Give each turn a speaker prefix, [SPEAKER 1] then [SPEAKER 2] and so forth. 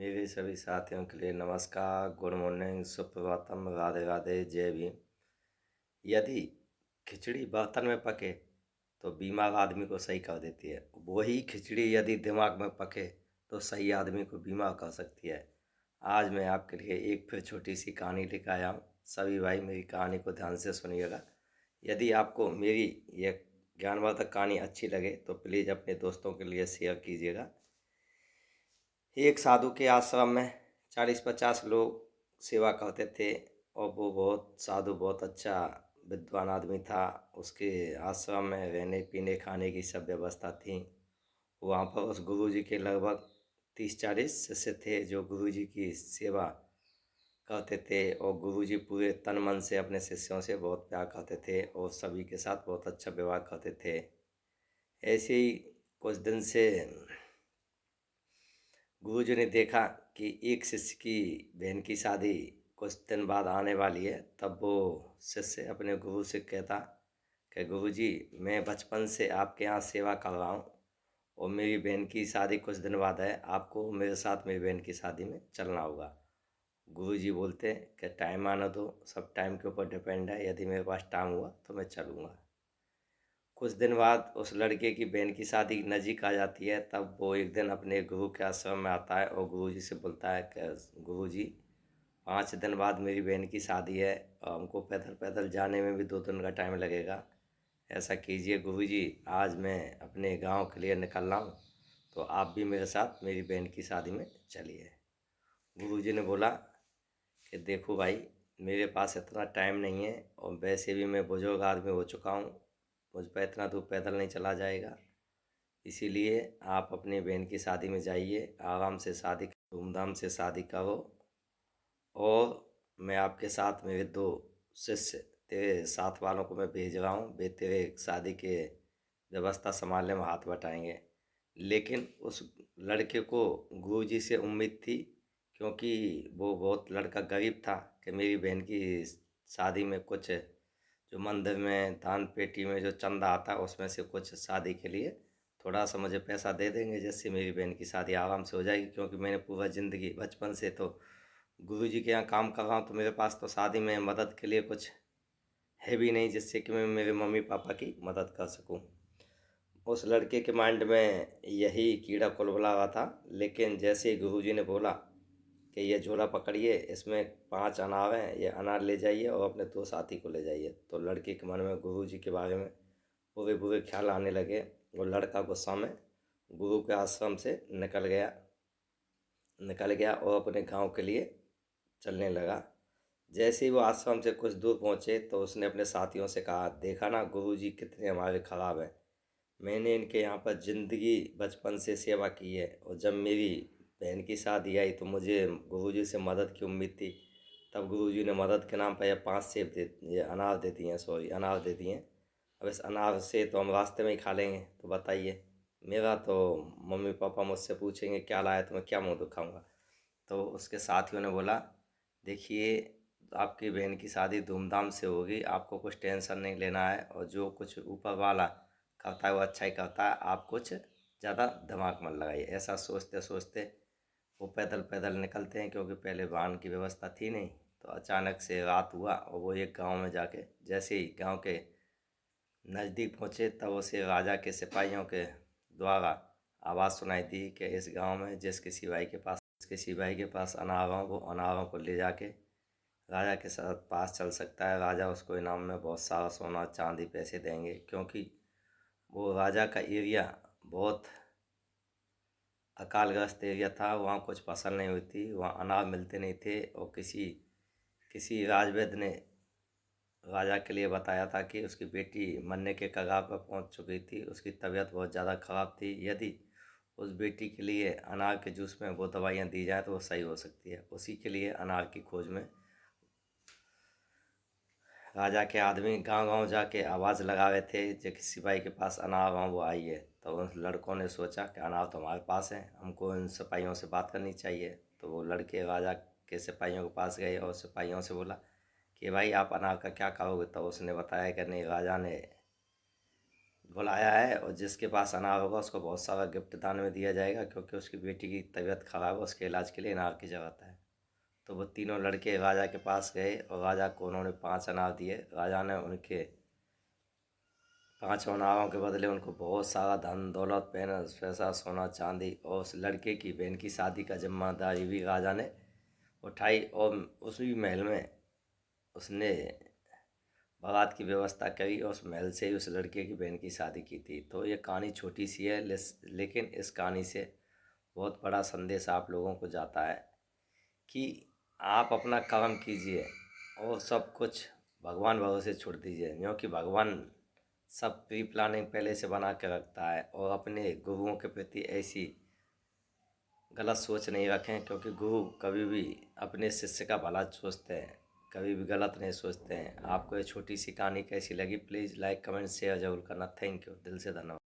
[SPEAKER 1] मेरे सभी साथियों के लिए नमस्कार, गुड मॉर्निंग, सुप्रभातम, राधे राधे, जय भीम। यदि खिचड़ी बर्तन में पके तो बीमार आदमी को सही कर देती है। वही खिचड़ी यदि दिमाग में पके तो सही आदमी को बीमार कर सकती है। आज मैं आपके लिए एक फिर छोटी सी कहानी लेकर आया हूँ। सभी भाई मेरी कहानी को ध्यान से सुनिएगा। यदि आपको मेरी यह ज्ञानवर्धक कहानी अच्छी लगे तो प्लीज़ अपने दोस्तों के लिए शेयर कीजिएगा। एक साधु के आश्रम में 40-50 लोग सेवा करते थे और वो बहुत साधु बहुत अच्छा विद्वान आदमी था। उसके आश्रम में रहने पीने खाने की सब व्यवस्था थी। वहाँ पर उस गुरुजी के लगभग 30-40 शिष्य थे जो गुरुजी की सेवा करते थे और गुरुजी पूरे तन मन से अपने शिष्यों से बहुत प्यार करते थे और सभी के साथ बहुत अच्छा व्यवहार करते थे। ऐसे ही कुछ दिन से गुरुजी ने देखा कि एक शिष्य की बहन की शादी कुछ दिन बाद आने वाली है। तब वो शिष्य अपने गुरु से कहता कि गुरुजी, मैं बचपन से आपके यहाँ सेवा कर रहा हूँ और मेरी बहन की शादी कुछ दिन बाद है। आपको मेरे साथ मेरी बहन की शादी में चलना होगा। गुरुजी बोलते कि टाइम आना दो, सब टाइम के ऊपर डिपेंड है। यदि मेरे पास टाइम हुआ तो मैं चलूँगा। कुछ दिन बाद उस लड़के की बहन की शादी नज़दीक आ जाती है। तब वो एक दिन अपने गुरु के आश्रम में आता है और गुरुजी से बोलता है कि गुरुजी, 5 दिन बाद मेरी बहन की शादी है और हमको पैदल पैदल जाने में भी 2 दिन का टाइम लगेगा। ऐसा कीजिए गुरुजी, आज मैं अपने गांव के लिए निकल रहा हूँ तो आप भी मेरे साथ मेरी बहन की शादी में चलिए। गुरुजी ने बोला कि देखो भाई, मेरे पास इतना टाइम नहीं है और वैसे भी मैं बुजुर्ग आदमी हो चुका हूँ। मुझ पर इतना दूर पैदल नहीं चला जाएगा। इसीलिए आप अपनी बहन की शादी में जाइए, आराम से शादी धूमधाम से शादी करो और मैं आपके साथ मेरे 2 शिष्य तेरे साथ वालों को मैं भेज रहा हूँ। वे तेरे शादी के व्यवस्था संभालने में हाथ बटाएंगे। लेकिन उस लड़के को गुरुजी से उम्मीद थी, क्योंकि वो बहुत लड़का गरीब था, कि मेरी बहन की शादी में कुछ जो मंदिर में दान पेटी में जो चंदा आता है उसमें से कुछ शादी के लिए थोड़ा सा मुझे पैसा दे देंगे, जिससे मेरी बहन की शादी आराम से हो जाएगी। क्योंकि मैंने पूरा ज़िंदगी बचपन से तो गुरुजी के यहाँ काम कर रहा हूँ, तो मेरे पास तो शादी में मदद के लिए कुछ है भी नहीं जिससे कि मैं मेरे मम्मी पापा की मदद कर सकूँ। उस लड़के के माइंड में यही कीड़ा कुलबला रहा था। लेकिन जैसे ही गुरुजी ने बोला कि ये झोला पकड़िए, इसमें 5 अनार हैं, ये अनार ले जाइए और अपने 2 साथी को ले जाइए, तो लड़के के मन में गुरुजी के बारे में बुरे बुरे ख्याल आने लगे। वो लड़का गुस्सा में गुरु के आश्रम से निकल गया और अपने गांव के लिए चलने लगा। जैसे ही वो आश्रम से कुछ दूर पहुँचे तो उसने अपने साथियों से कहा, देखा ना गुरुजी कितने हमारे ख़राब हैं। मैंने इनके यहाँ पर ज़िंदगी बचपन से सेवा की है और जब मेरी बहन की शादी आई तो मुझे गुरुजी से मदद की उम्मीद थी। तब गुरुजी ने मदद के नाम पर ये 5 सेब दे, ये अनार दे दिए, सॉरी अनार दे दिए। अब इस अनार से तो हम रास्ते में ही खा लेंगे, तो बताइए, मेरा तो मम्मी पापा मुझसे पूछेंगे क्या लाया, तो मैं क्या मुँह दिखाऊंगा। तो उसके साथियों ने बोला, देखिए, आपकी बहन की शादी धूमधाम से होगी, आपको कुछ टेंशन नहीं लेना है और जो कुछ ऊपर वाला करता है वो अच्छा ही करता है, आप कुछ ज़्यादा दिमाग मत लगाइए। ऐसा सोचते सोचते वो पैदल पैदल निकलते हैं, क्योंकि पहले वाहन की व्यवस्था थी नहीं। तो अचानक से रात हुआ और वो एक गांव में जाके जैसे ही गांव के नज़दीक पहुँचे तब उसे राजा के सिपाहियों के द्वारा आवाज़ सुनाई दी कि इस गांव में जिसके भाई के पास अनारों वो अनारों को ले जाके राजा के साथ पास चल सकता है। राजा उसको इनाम में बहुत सारा सोना चांदी पैसे देंगे, क्योंकि वो राजा का एरिया बहुत अकालग्रस्त एरिया था। वहाँ कुछ फसल नहीं होती, वहाँ अनाज मिलते नहीं थे। और किसी किसी राजवैद्य ने राजा के लिए बताया था कि उसकी बेटी मरने के कगार पर पहुँच चुकी थी, उसकी तबीयत बहुत ज़्यादा ख़राब थी। यदि उस बेटी के लिए अनार के जूस में वो दवाइयाँ दी जाए तो वो सही हो सकती है। उसी के लिए अनार की खोज में राजा के आदमी गांव गांव जाके आवाज़ लगा रहे थे, जो किसी सिपाही के पास अनार हो वो आइए। तो उन लड़कों ने सोचा कि अनार तो हमारे पास है, हमको इन सिपाहियों से बात करनी चाहिए। तो वो लड़के राजा के सिपाहियों के पास गए और सिपाहियों से बोला कि भाई, आप अनार का क्या करोगे। तो उसने बताया कि नहीं, राजा ने बुलाया है, और जिसके पास अनार होगा उसको बहुत सारा गिफ्ट दान में दिया जाएगा, क्योंकि उसकी बेटी की तबीयत खराब है, उसके इलाज के लिए अनार की ज़रूरत है। तो वो तीनों लड़के राजा के पास गए और राजा को उन्होंने 5 अनार दिए। राजा ने उनके 5 अनारों के बदले उनको बहुत सारा धन दौलत, पैसा, सोना चांदी, और उस लड़के की बहन की शादी का जिम्मेदारी भी राजा ने उठाई, और उसी महल में उसने बारात की व्यवस्था करी, और उस महल से ही उस लड़के की बहन की शादी की थी। तो ये कहानी छोटी सी है, लेकिन इस कहानी से बहुत बड़ा संदेश आप लोगों को जाता है कि आप अपना कर्म कीजिए और सब कुछ भगवान भरोसे छोड़ दीजिए, क्योंकि भगवान सब प्री प्लानिंग पहले से बना के रखता है। और अपने गुरुओं के प्रति ऐसी गलत सोच नहीं रखें, क्योंकि गुरु कभी भी अपने शिष्य का भला सोचते हैं, कभी भी गलत नहीं सोचते हैं। आपको ये छोटी सी कहानी कैसी लगी, प्लीज़ लाइक कमेंट शेयर जरूर करना। थैंक यू, दिल से धन्यवाद।